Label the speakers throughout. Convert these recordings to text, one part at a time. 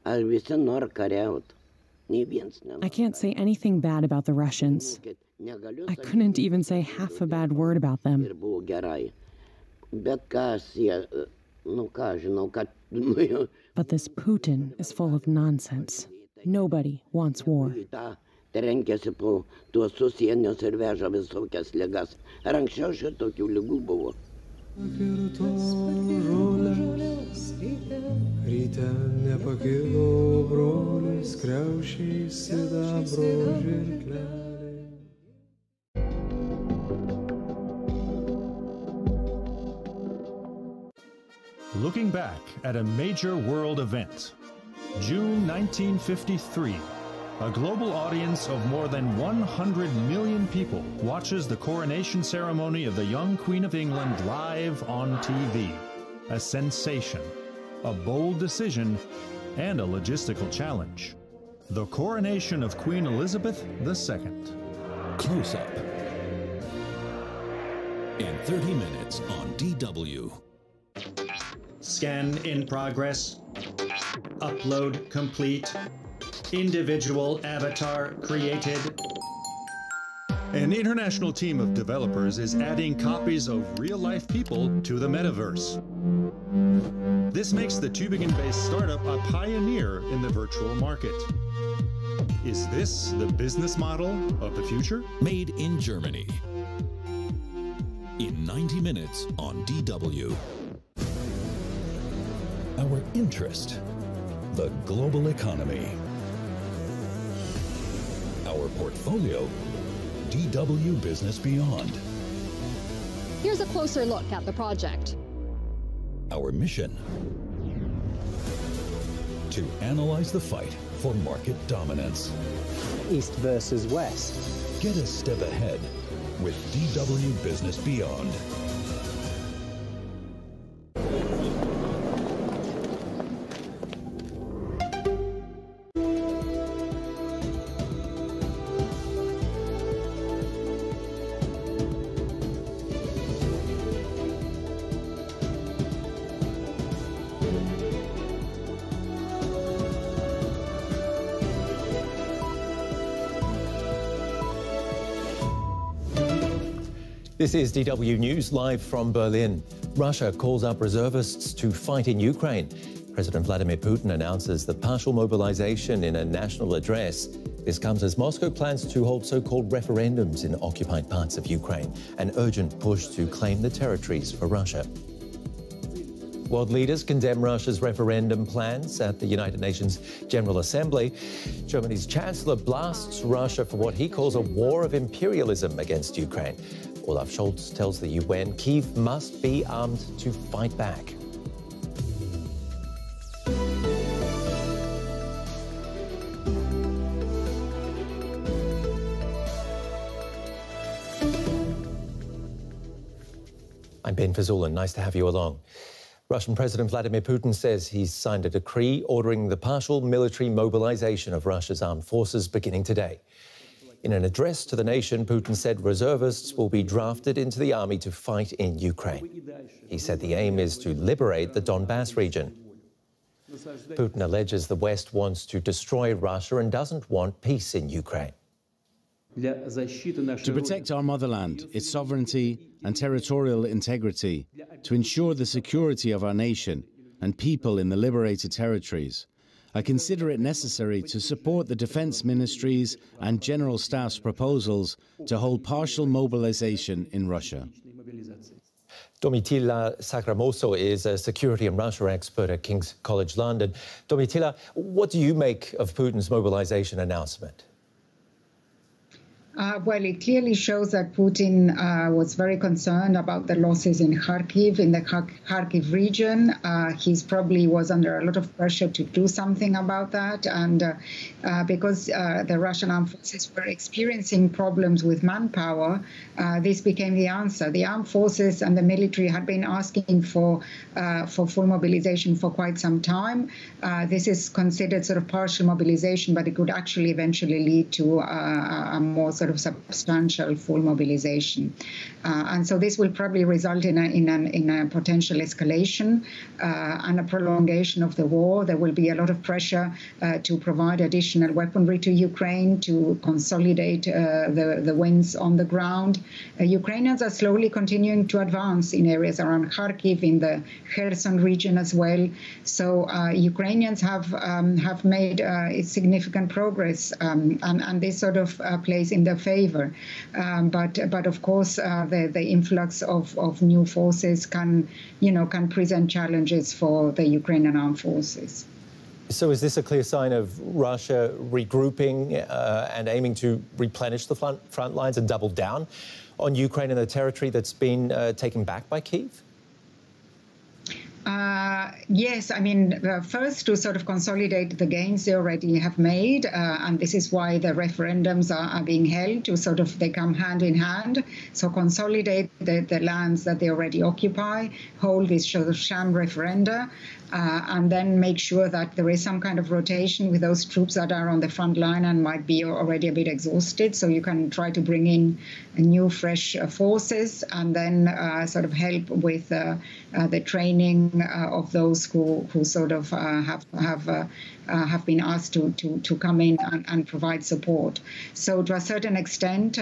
Speaker 1: I can't say anything bad about the Russians. I couldn't even say half a bad word about them. But this Putin is full of nonsense. Nobody wants war.
Speaker 2: Looking back at a major world event, June 1953, a global audience of more than 100 million people watches the coronation ceremony of the young Queen of England live on TV. A sensation, a bold decision, and a logistical challenge. The coronation of Queen Elizabeth II.
Speaker 3: Close up. In 30 minutes on DW.
Speaker 4: Scan in progress. Upload complete. Individual avatar created.
Speaker 2: An international team of developers is adding copies of real-life people to the metaverse. This makes the Tübingen-based startup a pioneer in the virtual market. Is this the business model of the future?
Speaker 3: Made in Germany. In 90 minutes on DW. Our interest, the global economy. Our portfolio, DW Business Beyond.
Speaker 5: Here's a closer look at the project.
Speaker 3: Our mission, to analyze the fight for market dominance.
Speaker 6: East versus West.
Speaker 3: Get a step ahead with DW Business Beyond.
Speaker 7: This is DW News live from Berlin. Russia calls up reservists to fight in Ukraine. President Vladimir Putin announces the partial mobilization in a national address. This comes as Moscow plans to hold so-called referendums in occupied parts of Ukraine, an urgent push to claim the territories for Russia. World leaders condemn Russia's referendum plans at the United Nations General Assembly. Germany's Chancellor blasts Russia for what he calls a war of imperialism against Ukraine. Olaf Scholz tells the UN Kyiv must be armed to fight back. I'm Ben Fazulin. Nice to have you along. Russian President Vladimir Putin says he's signed a decree ordering the partial military mobilization of Russia's armed forces beginning today. In an address to the nation, Putin said reservists will be drafted into the army to fight in Ukraine. He said the aim is to liberate the Donbass region. Putin alleges the West wants to destroy Russia and doesn't want peace in Ukraine.
Speaker 8: To protect our motherland, its sovereignty and territorial integrity, to ensure the security of our nation and people in the liberated territories, I consider it necessary to support the Defense Ministry's and General Staff's proposals to hold partial mobilization in Russia.
Speaker 7: Domitila Sacramoso is a security and Russia expert at King's College London. Domitila, what do you make of Putin's mobilization announcement?
Speaker 9: Well, it clearly shows that Putin was very concerned about the losses in Kharkiv, in the Kharkiv region. He probably was under a lot of pressure to do something about that. And because the Russian armed forces were experiencing problems with manpower, this became the answer. The armed forces and the military had been asking for full mobilization for quite some time. This is considered sort of partial mobilization, but it could actually eventually lead to a more sort sort of substantial full mobilization. And so this will probably result in a potential escalation and a prolongation of the war. There will be a lot of pressure to provide additional weaponry to Ukraine, to consolidate the wins on the ground. Ukrainians are slowly continuing to advance in areas around Kharkiv, in the Kherson region as well. So Ukrainians have made significant progress, and this sort of plays in their favor. But of course, the influx of new forces can present challenges for the Ukrainian armed forces.
Speaker 7: So is this a clear sign of Russia regrouping and aiming to replenish the front lines and double down on Ukraine and the territory that's been taken back by Kyiv?
Speaker 9: Yes, I mean, first to sort of consolidate the gains they already have made, and this is why the referendums are being held, to sort of, they come hand in hand. So consolidate the lands that they already occupy, hold these sort of sham referenda, and then make sure that there is some kind of rotation with those troops that are on the front line and might be already a bit exhausted. So you can try to bring in new, fresh forces, and then sort of help with the training of those who sort of have been asked to come in and provide support. So to a certain extent,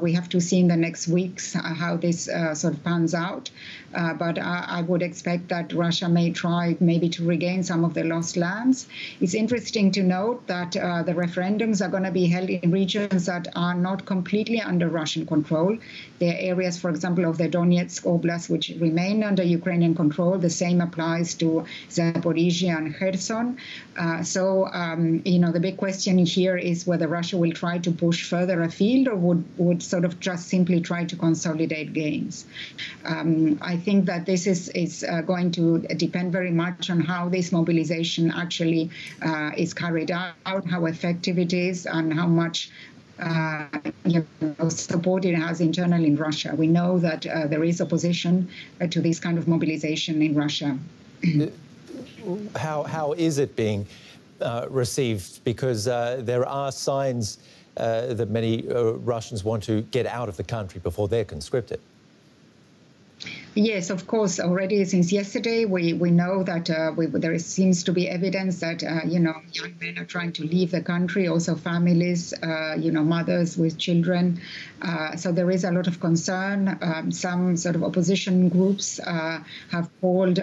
Speaker 9: we have to see in the next weeks how this sort of pans out. But I would expect that Russia may try maybe to regain some of the lost lands. It's interesting to note that the referendums are going to be held in regions that are not completely under Russian control. There are areas, for example, of the Donetsk Oblast, which remain under Ukrainian control. The same applies to Zaporizhia and Kherson. So the big question here is whether Russia will try to push further afield or would sort of just simply try to consolidate gains. I think that this is going to depend very much on how this mobilization actually is carried out, how effective it is, and how much support it has internally in Russia. We know that there is opposition to this kind of mobilization in Russia.
Speaker 7: How is it being received? Because there are signs that many Russians want to get out of the country before they're conscripted.
Speaker 9: Yes, of course. Already since yesterday, we know that there seems to be evidence that, young men are trying to leave the country, also families, mothers with children. So there is a lot of concern. Some sort of opposition groups have called,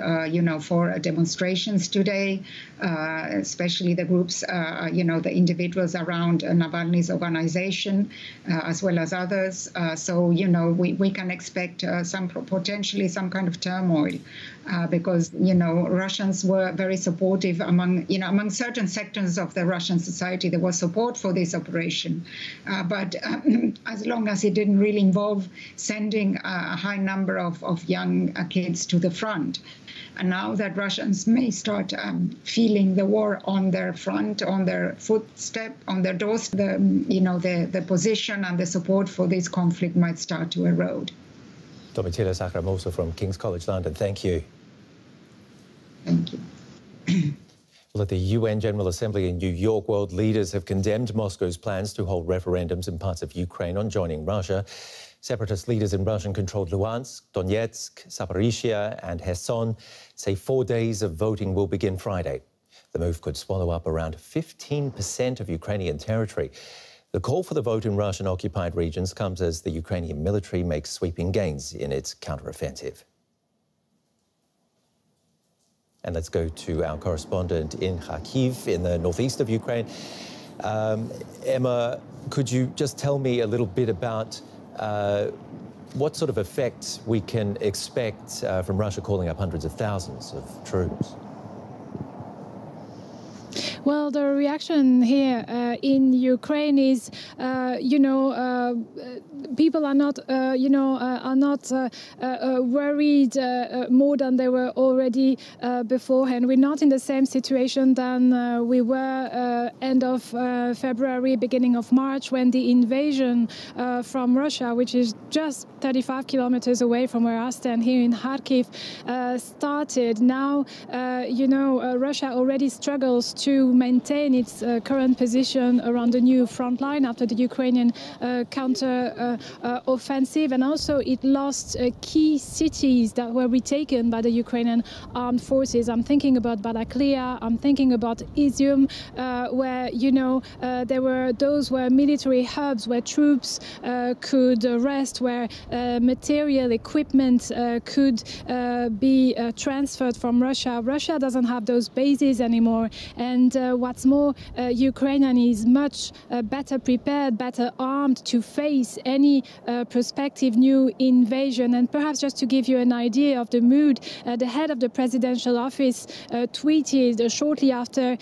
Speaker 9: for demonstrations today, especially the groups, the individuals around Navalny's organization, as well as others. So, we can expect potentially some kind of turmoil because, Russians were very supportive among certain sectors of the Russian society. There was support for this operation. But as long as it didn't really involve sending a high number of young kids to the front. And now that Russians may start feeling the war on their front, on their footstep, on their doorstep, the position and the support for this conflict might start to erode.
Speaker 7: Domitila Sakramosa from King's College London, thank you.
Speaker 9: Thank you.
Speaker 7: Well, at the UN General Assembly in New York, world leaders have condemned Moscow's plans to hold referendums in parts of Ukraine on joining Russia. Separatist leaders in Russian-controlled Luhansk, Donetsk, Zaporizhia and Kherson say 4 days of voting will begin Friday. The move could swallow up around 15% of Ukrainian territory. The call for the vote in Russian-occupied regions comes as the Ukrainian military makes sweeping gains in its counteroffensive. And let's go to our correspondent in Kharkiv in the northeast of Ukraine. Emma, could you just tell me a little bit about what sort of effects we can expect from Russia calling up hundreds of thousands of troops?
Speaker 10: Well, the reaction here in Ukraine is, people are not, worried more than they were already beforehand. We're not in the same situation than we were end of February, beginning of March, when the invasion from Russia, which is just 35 kilometers away from where I stand here in Kharkiv, started. Now, Russia already struggles to maintain its current position around the new front line after the Ukrainian counter-offensive, and also it lost key cities that were retaken by the Ukrainian armed forces. I'm thinking about Balaklia, I'm thinking about Izium, where, you know, there were those were military hubs where troops could rest, where material equipment could be transferred from Russia. Russia doesn't have those bases anymore, and what's more, Ukraine is much better prepared, better armed to face any prospective new invasion. And perhaps just to give you an idea of the mood, the head of the presidential office tweeted shortly after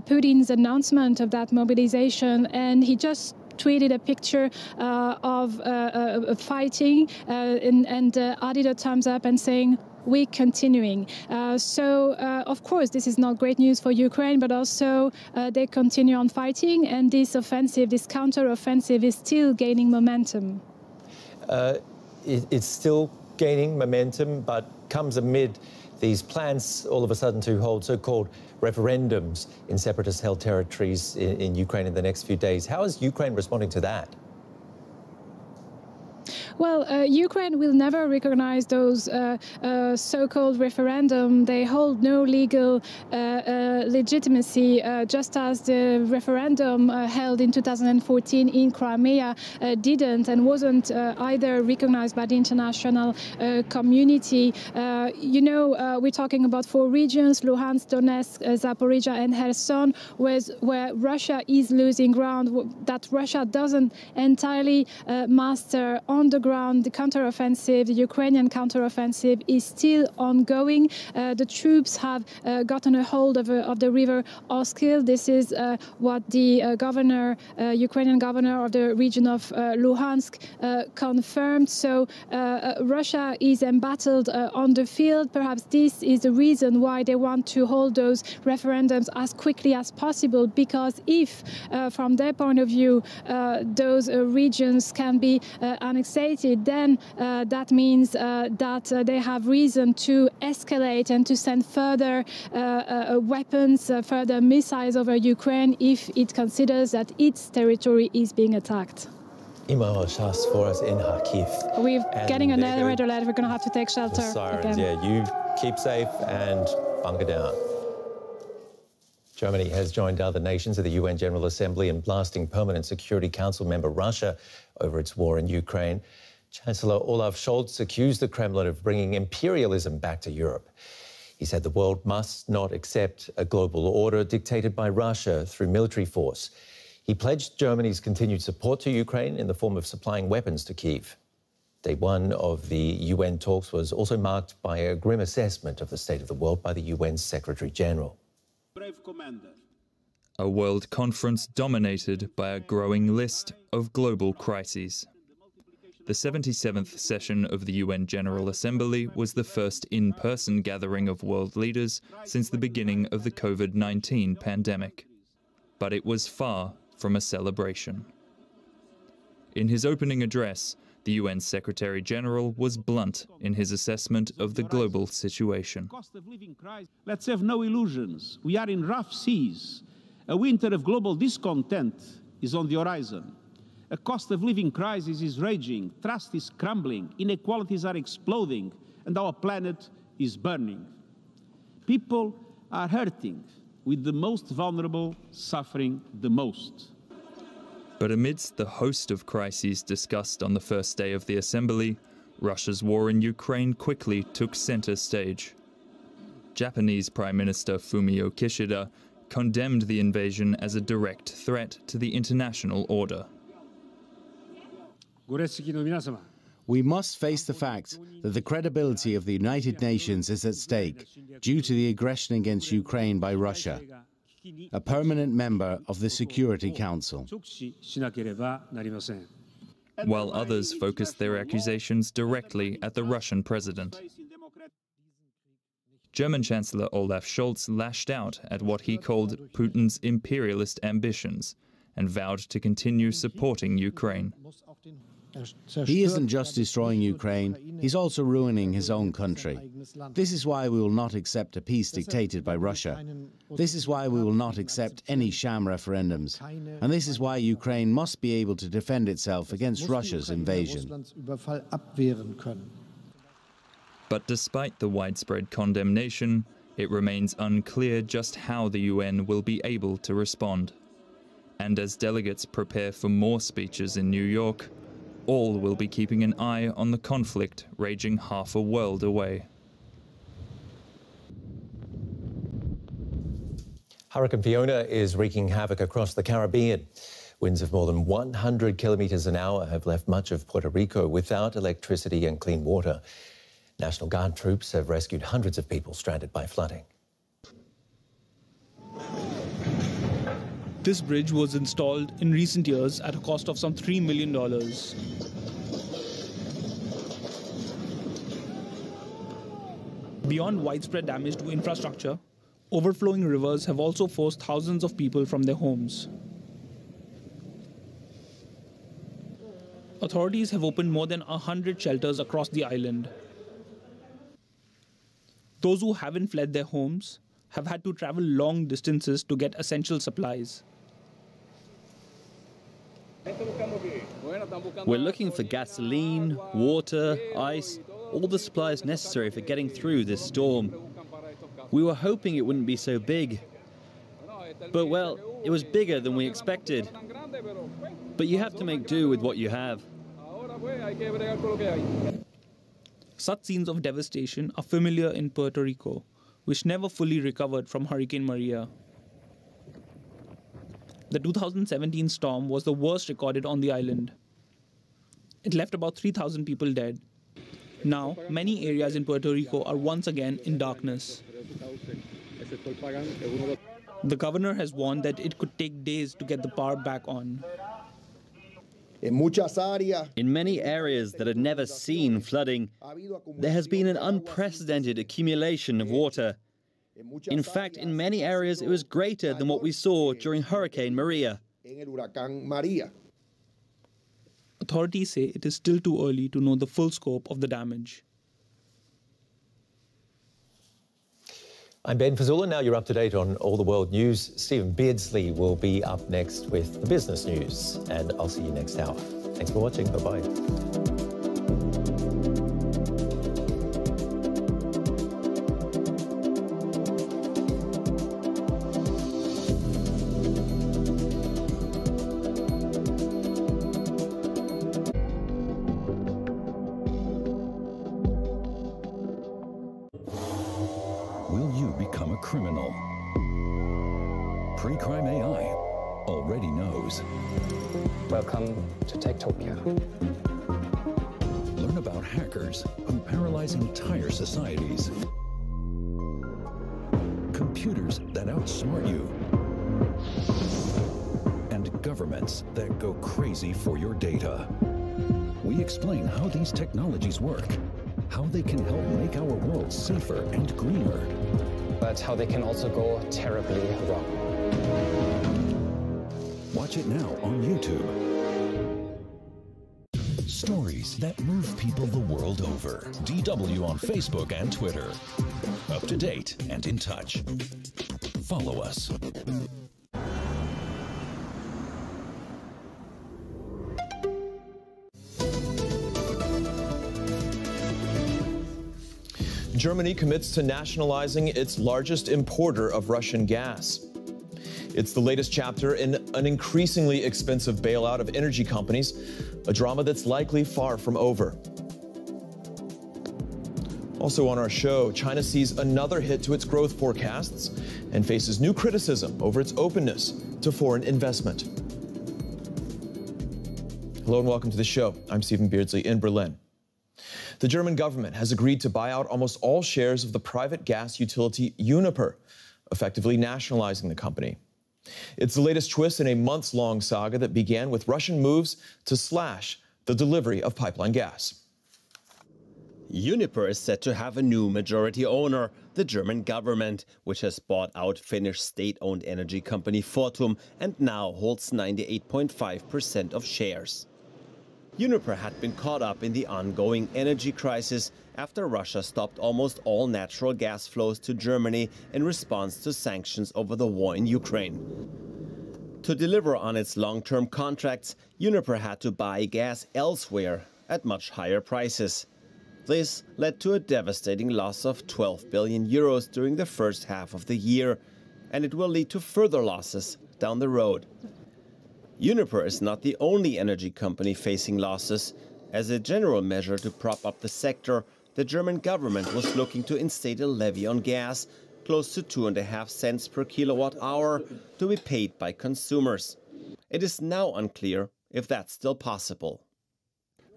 Speaker 10: Putin's announcement of that mobilization, and he just tweeted a picture of fighting and added a thumbs up and saying, "We're continuing." Of course, this is not great news for Ukraine, but also they continue on fighting, and this offensive, this counter-offensive, is still gaining momentum.
Speaker 7: It's still gaining momentum, but comes amid these plans all of a sudden to hold so-called referendums in separatist-held territories in Ukraine in the next few days. How is Ukraine responding to that?
Speaker 10: Well, Ukraine will never recognize those so-called referendum. They hold no legal legitimacy, just as the referendum held in 2014 in Crimea didn't and wasn't either recognized by the international community. You know, we're talking about 4 regions: Luhansk, Donetsk, Zaporizhia, and Kherson, where Russia is losing ground, that Russia doesn't entirely master. On the ground, the counteroffensive, the Ukrainian counteroffensive, is still ongoing. The troops have gotten a hold of the river Oskil. This is what the governor, Ukrainian governor of the region of Luhansk, confirmed. So Russia is embattled on the field. Perhaps this is the reason why they want to hold those referendums as quickly as possible, because if, from their point of view, those regions can be annexated, then that means that they have reason to escalate and to send further weapons, further missiles over Ukraine if it considers that its territory is being attacked.
Speaker 7: Imo Shas for us in Kharkiv.
Speaker 10: We're getting another red alert. We're going to have to take shelter.
Speaker 7: The sirens,
Speaker 10: again.
Speaker 7: yeah. You keep safe and bunker down. Germany has joined other nations at the UN General Assembly in blasting Permanent Security Council member Russia over its war in Ukraine. Chancellor Olaf Scholz accused the Kremlin of bringing imperialism back to Europe. He said the world must not accept a global order dictated by Russia through military force. He pledged Germany's continued support to Ukraine in the form of supplying weapons to Kyiv. Day 1 of the UN talks was also marked by a grim assessment of the state of the world by the UN's Secretary General.
Speaker 11: A world conference dominated by a growing list of global crises. The 77th session of the UN General Assembly was the first in-person gathering of world leaders since the beginning of the COVID-19 pandemic. But it was far from a celebration. In his opening address, the UN Secretary General was blunt in his assessment of the global situation.
Speaker 12: Let's have no illusions. We are in rough seas. A winter of global discontent is on the horizon. A cost of living crisis is raging, trust is crumbling, inequalities are exploding, and our planet is burning. People are hurting, with the most vulnerable suffering the most.
Speaker 11: But amidst the host of crises discussed on the first day of the Assembly, Russia's war in Ukraine quickly took center stage. Japanese Prime Minister Fumio Kishida condemned the invasion as a direct threat to the international order.
Speaker 8: We must face the fact that the credibility of the United Nations is at stake due to the aggression against Ukraine by Russia, a permanent member of the Security Council.
Speaker 11: While others focused their accusations directly at the Russian president. German Chancellor Olaf Scholz lashed out at what he called Putin's imperialist ambitions and vowed to continue supporting Ukraine.
Speaker 8: He isn't just destroying Ukraine, he's also ruining his own country. This is why we will not accept a peace dictated by Russia. This is why we will not accept any sham referendums. And this is why Ukraine must be able to defend itself against Russia's invasion.
Speaker 11: But despite the widespread condemnation, it remains unclear just how the UN will be able to respond. And as delegates prepare for more speeches in New York, all will be keeping an eye on the conflict raging half a world away.
Speaker 7: Hurricane Fiona is wreaking havoc across the Caribbean. Winds of more than 100 kilometers an hour have left much of Puerto Rico without electricity and clean water. National Guard troops have rescued hundreds of people stranded by flooding.
Speaker 13: This bridge was installed in recent years at a cost of some $3 million. Beyond widespread damage to infrastructure, overflowing rivers have also forced thousands of people from their homes. Authorities have opened more than 100 shelters across the island. Those who haven't fled their homes have had to travel long distances to get essential supplies.
Speaker 14: We're looking for gasoline, water, ice, all the supplies necessary for getting through this storm. We were hoping it wouldn't be so big. But, well, it was bigger than we expected. But you have to make do with what you have.
Speaker 13: Such scenes of devastation are familiar in Puerto Rico, which never fully recovered from Hurricane Maria. The 2017 storm was the worst recorded on the island. It left about 3,000 people dead. Now, many areas in Puerto Rico are once again in darkness. The governor has warned that it could take days to get the power back on.
Speaker 14: In many areas that had never seen flooding, there has been an unprecedented accumulation of water. In fact, in many areas, it was greater than what we saw during Hurricane Maria.
Speaker 13: Authorities say it is still too early to know the full scope of the damage.
Speaker 7: I'm Ben Fazula. Now you're up to date on all the world news. Stephen Beardsley will be up next with the business news, and I'll see you next hour. Thanks for watching. Bye-bye.
Speaker 3: Criminal. Pre-crime AI already knows.
Speaker 6: Welcome to Techtopia.
Speaker 3: Learn about hackers who paralyze entire societies. Computers that outsmart you. And governments that go crazy for your data. We explain how these technologies work, how they can help make our world safer and greener.
Speaker 6: But how they can also go terribly wrong.
Speaker 3: Watch it now on YouTube. Stories that move people the world over. DW on Facebook and Twitter. Up to date and in touch. Follow us.
Speaker 15: Germany commits to nationalizing its largest importer of Russian gas. It's the latest chapter in an increasingly expensive bailout of energy companies, a drama that's likely far from over. Also on our show, China sees another hit to its growth forecasts and faces new criticism over its openness to foreign investment. Hello and welcome to the show. I'm Stephen Beardsley in Berlin. The German government has agreed to buy out almost all shares of the private gas utility Uniper, effectively nationalizing the company. It's the latest twist in a months-long saga that began with Russian moves to slash the delivery of pipeline gas.
Speaker 16: Uniper is set to have a new majority owner, the German government, which has bought out Finnish state-owned energy company Fortum and now holds 98.5% of shares. Uniper had been caught up in the ongoing energy crisis after Russia stopped almost all natural gas flows to Germany in response to sanctions over the war in Ukraine. To deliver on its long-term contracts, Uniper had to buy gas elsewhere at much higher prices. This led to a devastating loss of 12 billion euros during the first half of the year, and it will lead to further losses down the road. Uniper is not the only energy company facing losses. As a general measure to prop up the sector, the German government was looking to instate a levy on gas, close to 2.5 cents per kilowatt hour, to be paid by consumers. It is now unclear if that's still possible.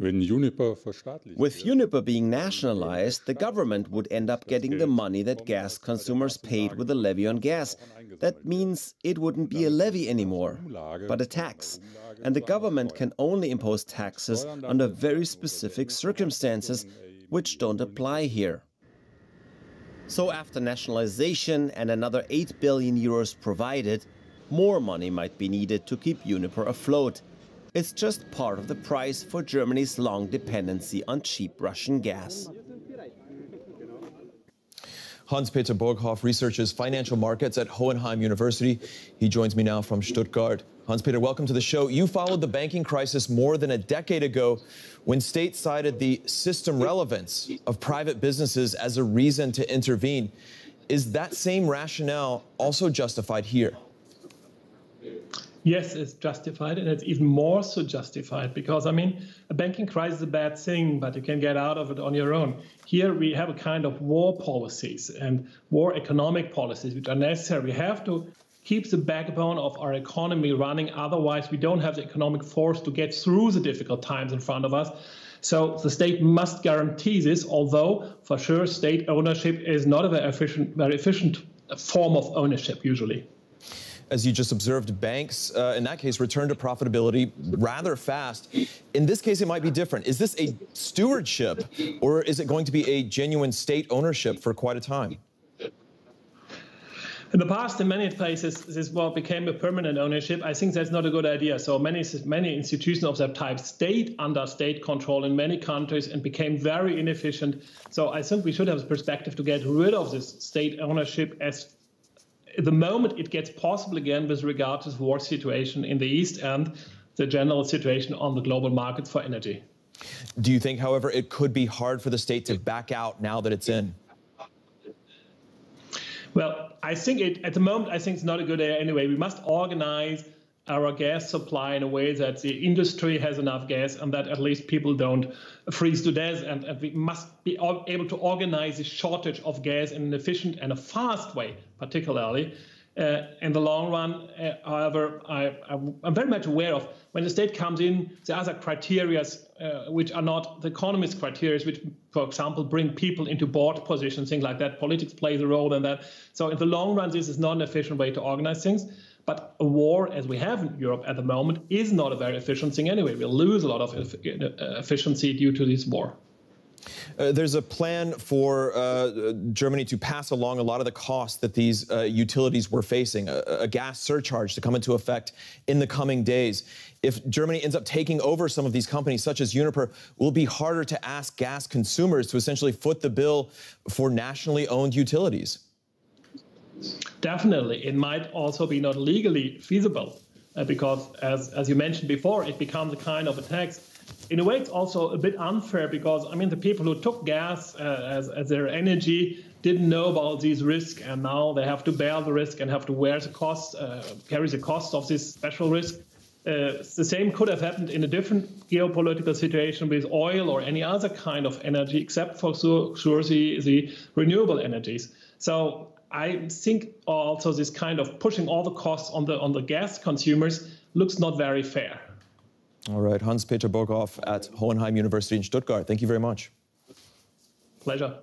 Speaker 16: With Uniper being nationalized, the government would end up getting the money that gas consumers paid with the levy on gas. That means it wouldn't be a levy anymore, but a tax. And the government can only impose taxes under very specific circumstances, which don't apply here. So after nationalization and another 8 billion euros provided, more money might be needed to keep Uniper afloat. It's just part of the price for Germany's long dependency on cheap Russian gas.
Speaker 15: Hans-Peter Borghoff researches financial markets at Hohenheim University. He joins me now from Stuttgart. Hans-Peter, welcome to the show. You followed the banking crisis more than a decade ago when states cited the system relevance of private businesses as a reason to intervene. Is that same rationale also justified here?
Speaker 17: Yes, it's justified, and it's even more so justified because, I mean, a banking crisis is a bad thing, but you can get out of it on your own. Here we have a kind of war policies and war economic policies which are necessary. We have to keep the backbone of our economy running, otherwise we don't have the economic force to get through the difficult times in front of us. So the state must guarantee this, although for sure state ownership is not a very efficient form of ownership usually.
Speaker 15: As you just observed, banks, in that case, return to profitability rather fast. In this case, it might be different. Is this a stewardship, or is it going to be a genuine state ownership for quite a time?
Speaker 17: In the past, in many places, this became a permanent ownership. I think that's not a good idea. So many institutions of that type stayed under state control in many countries and became very inefficient. So I think we should have a perspective to get rid of this state ownership as the moment it gets possible again with regard to the war situation in the East and the general situation on the global markets for energy.
Speaker 15: Do you think, however, it could be hard for the state to back out now that it's in?
Speaker 17: Well, I think at the moment, I think it's not a good idea anyway. We must organize our gas supply in a way that the industry has enough gas and that at least people don't freeze to death. And we must be able to organize the shortage of gas in an efficient and a fast way, particularly. In the long run, however, I'm very much aware of when the state comes in, the other criteria which are not the economist criteria, which, for example, bring people into board positions, things like that. Politics plays a role in that. So in the long run, this is not an efficient way to organize things. But a war, as we have in Europe at the moment, is not a very efficient thing anyway. We'll lose a lot of efficiency due to this war.
Speaker 15: There's a plan for Germany to pass along a lot of the costs that these utilities were facing, a gas surcharge to come into effect in the coming days. If Germany ends up taking over some of these companies, such as Uniper, will it be harder to ask gas consumers to essentially foot the bill for nationally owned utilities?
Speaker 17: Definitely. It might also be not legally feasible because, as you mentioned before, it becomes a kind of a tax. In a way, it's also a bit unfair because, I mean, the people who took gas as their energy didn't know about these risks, and now they have to bear the risk and have to wear the cost, carry the cost of this special risk. The same could have happened in a different geopolitical situation with oil or any other kind of energy, except for sure the renewable energies. So I think also this kind of pushing all the costs on the gas consumers looks not very fair.
Speaker 15: All right, Hans-Peter Borghoff at Hohenheim University in Stuttgart. Thank you very much.
Speaker 17: Pleasure.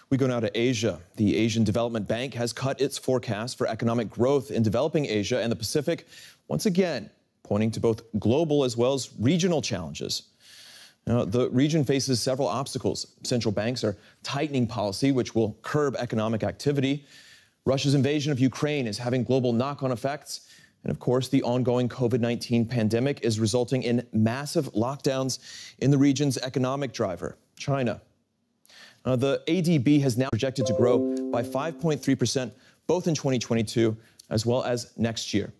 Speaker 15: We go now to Asia. The Asian Development Bank has cut its forecast for economic growth in developing Asia and the Pacific, once again, pointing to both global as well as regional challenges. Now, the region faces several obstacles. Central banks are tightening policy, which will curb economic activity. Russia's invasion of Ukraine is having global knock-on effects. And of course, the ongoing COVID-19 pandemic is resulting in massive lockdowns in the region's economic driver, China. The ADB has now projected to grow by 5.3%, both in 2022 as well as next year.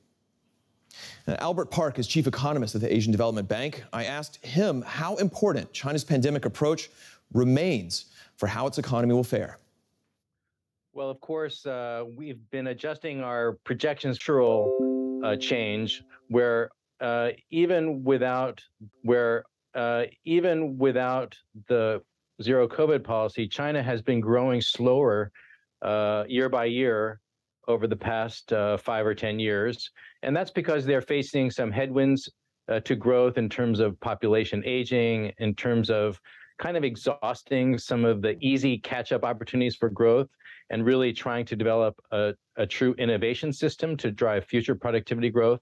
Speaker 15: Albert Park is chief economist at the Asian Development Bank. I asked him how important China's pandemic approach remains for how its economy will fare.
Speaker 18: Well, of course, we've been adjusting our projections change where even without the zero COVID policy, China has been growing slower year by year over the past 5 or 10 years. And that's because they're facing some headwinds to growth in terms of population aging, in terms of kind of exhausting some of the easy catch-up opportunities for growth and really trying to develop a true innovation system to drive future productivity growth.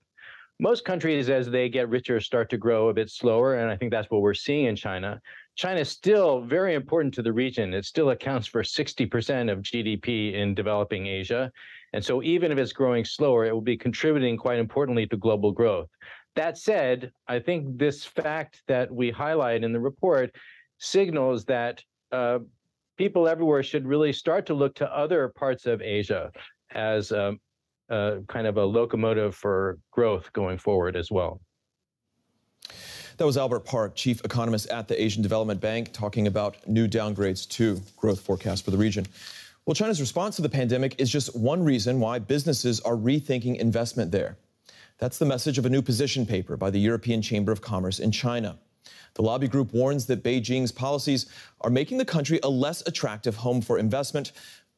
Speaker 18: Most countries, as they get richer, start to grow a bit slower, and I think that's what we're seeing in China. China is still very important to the region. It still accounts for 60% of GDP in developing Asia. And so even if it's growing slower, it will be contributing quite importantly to global growth. That said, I think this fact that we highlight in the report signals that people everywhere should really start to look to other parts of Asia as kind of a locomotive for growth going forward as well.
Speaker 15: That was Albert Park, chief economist at the Asian Development Bank, talking about new downgrades to growth forecasts for the region. Well, China's response to the pandemic is just one reason why businesses are rethinking investment there. That's the message of a new position paper by the European Chamber of Commerce in China. The lobby group warns that Beijing's policies are making the country a less attractive home for investment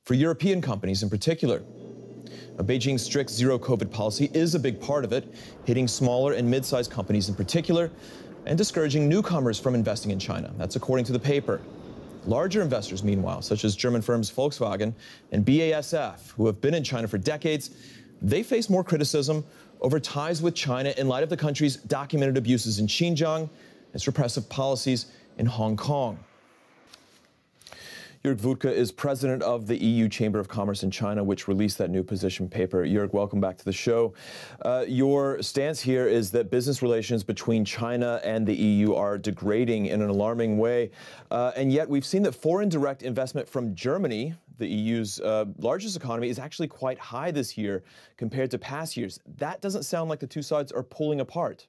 Speaker 15: for European companies in particular. Now, Beijing's strict zero-COVID policy is a big part of it, hitting smaller and mid-sized companies in particular, and discouraging newcomers from investing in China. That's according to the paper. Larger investors, meanwhile, such as German firms Volkswagen and BASF, who have been in China for decades, they face more criticism over ties with China in light of the country's documented abuses in Xinjiang, its repressive policies in Hong Kong. Jörg Wutke is president of the EU Chamber of Commerce in China, which released that new position paper. Jörg, welcome back to the show. Your stance here is that business relations between China and the EU are degrading in an alarming way. And yet we've seen that foreign direct investment from Germany, the EU's largest economy, is actually quite high this year compared to past years. That doesn't sound like the two sides are pulling apart.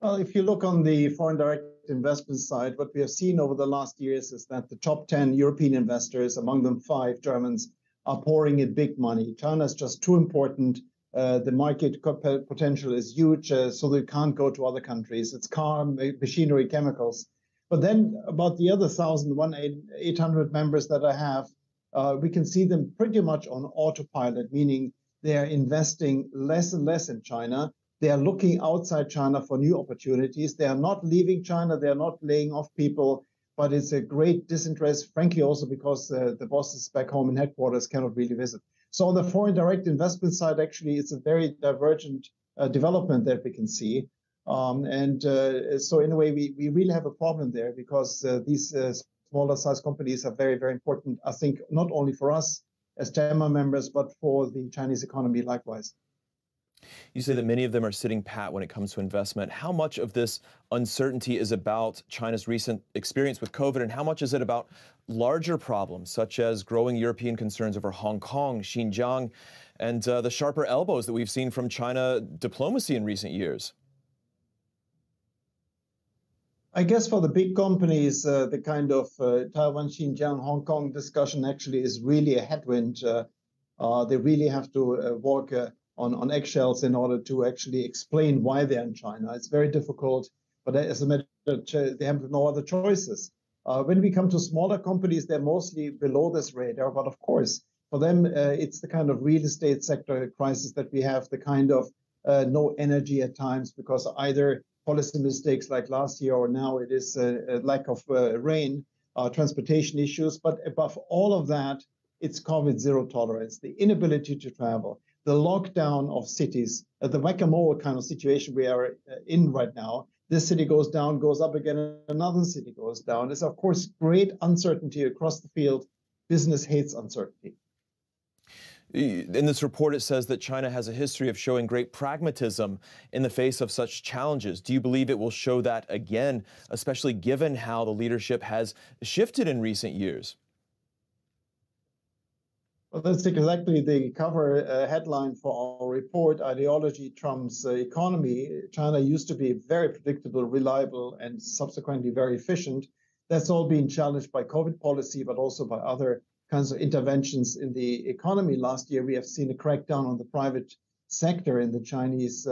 Speaker 19: Well, if you look on the foreign direct investment side, what we have seen over the last years is that the top 10 European investors, among them 5 Germans, are pouring in big money. China is just too important. The market potential is huge, so they can't go to other countries. It's car, machinery, chemicals. But then about the other 1,800 members that I have, we can see them pretty much on autopilot, meaning they are investing less and less in China. They are looking outside China for new opportunities. They are not leaving China. They are not laying off people, but it's a great disinterest, frankly, also because the bosses back home in headquarters cannot really visit. So on the foreign direct investment side, actually, it's a very divergent development that we can see. So in a way, we really have a problem there because these smaller size companies are very, very important, I think, not only for us as JAMA members, but for the Chinese economy likewise.
Speaker 15: You say that many of them are sitting pat when it comes to investment. How much of this uncertainty is about China's recent experience with COVID, and how much is it about larger problems, such as growing European concerns over Hong Kong, Xinjiang, and the sharper elbows that we've seen from China diplomacy in recent years?
Speaker 19: I guess for the big companies, the kind of Taiwan, Xinjiang, Hong Kong discussion actually is really a headwind. They really have to walk on eggshells in order to actually explain why they're in China. It's very difficult, but as a matter of fact, they have no other choices. When we come to smaller companies, they're mostly below this radar, but of course, for them, it's the kind of real estate sector crisis that we have, the kind of no energy at times, because either policy mistakes like last year or now it is a lack of rain, transportation issues, but above all of that, it's COVID zero tolerance, the inability to travel, the lockdown of cities, the whack-a-mole kind of situation we are in right now. This city goes down, goes up again, another city goes down. There's, of course, great uncertainty across the field. Business hates uncertainty.
Speaker 15: In this report, it says that China has a history of showing great pragmatism in the face of such challenges. Do you believe it will show that again, especially given how the leadership has shifted in recent years?
Speaker 19: Well, that's exactly the cover headline for our report, Ideology Trumps Economy. China used to be very predictable, reliable, and subsequently very efficient. That's all been challenged by COVID policy, but also by other kinds of interventions in the economy. Last year, we have seen a crackdown on the private sector in the Chinese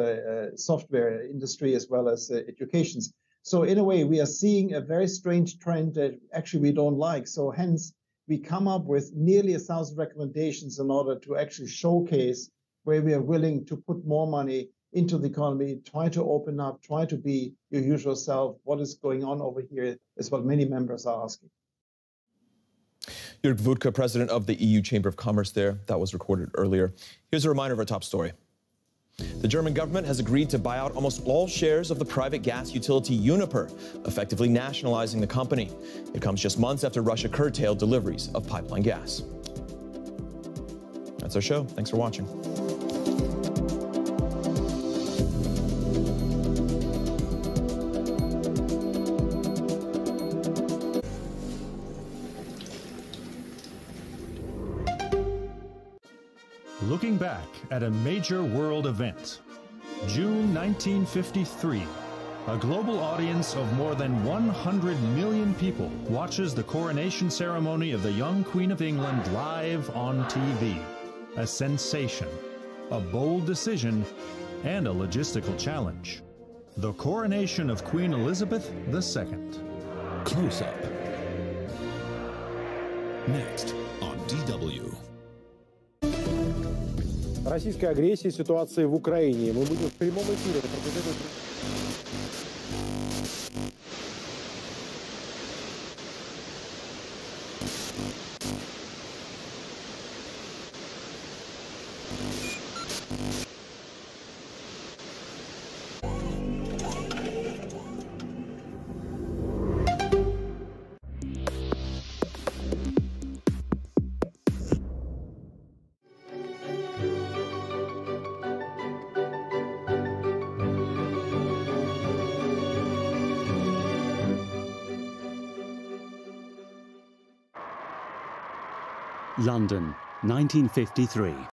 Speaker 19: software industry, as well as education. So in a way, we are seeing a very strange trend that actually we don't like. So hence, we come up with nearly 1,000 recommendations in order to actually showcase where we are willing to put more money into the economy, try to open up, try to be your usual self. What is going on over here is what many members are asking.
Speaker 15: Jörg Wutke, president of the EU Chamber of Commerce there. That was recorded earlier. Here's a reminder of our top story. The German government has agreed to buy out almost all shares of the private gas utility Uniper, effectively nationalizing the company. It comes just months after Russia curtailed deliveries of pipeline gas. That's our show. Thanks for watching.
Speaker 2: Looking back at a major world event, June 1953, a global audience of more than 100 million people watches the coronation ceremony of the young Queen of England live on TV. A sensation, a bold decision, and a logistical challenge. The coronation of Queen Elizabeth II.
Speaker 3: Close Up. Next on DW.
Speaker 20: Российская агрессия, ситуация в Украине. Мы будем в прямом эфире.
Speaker 21: London, 1953.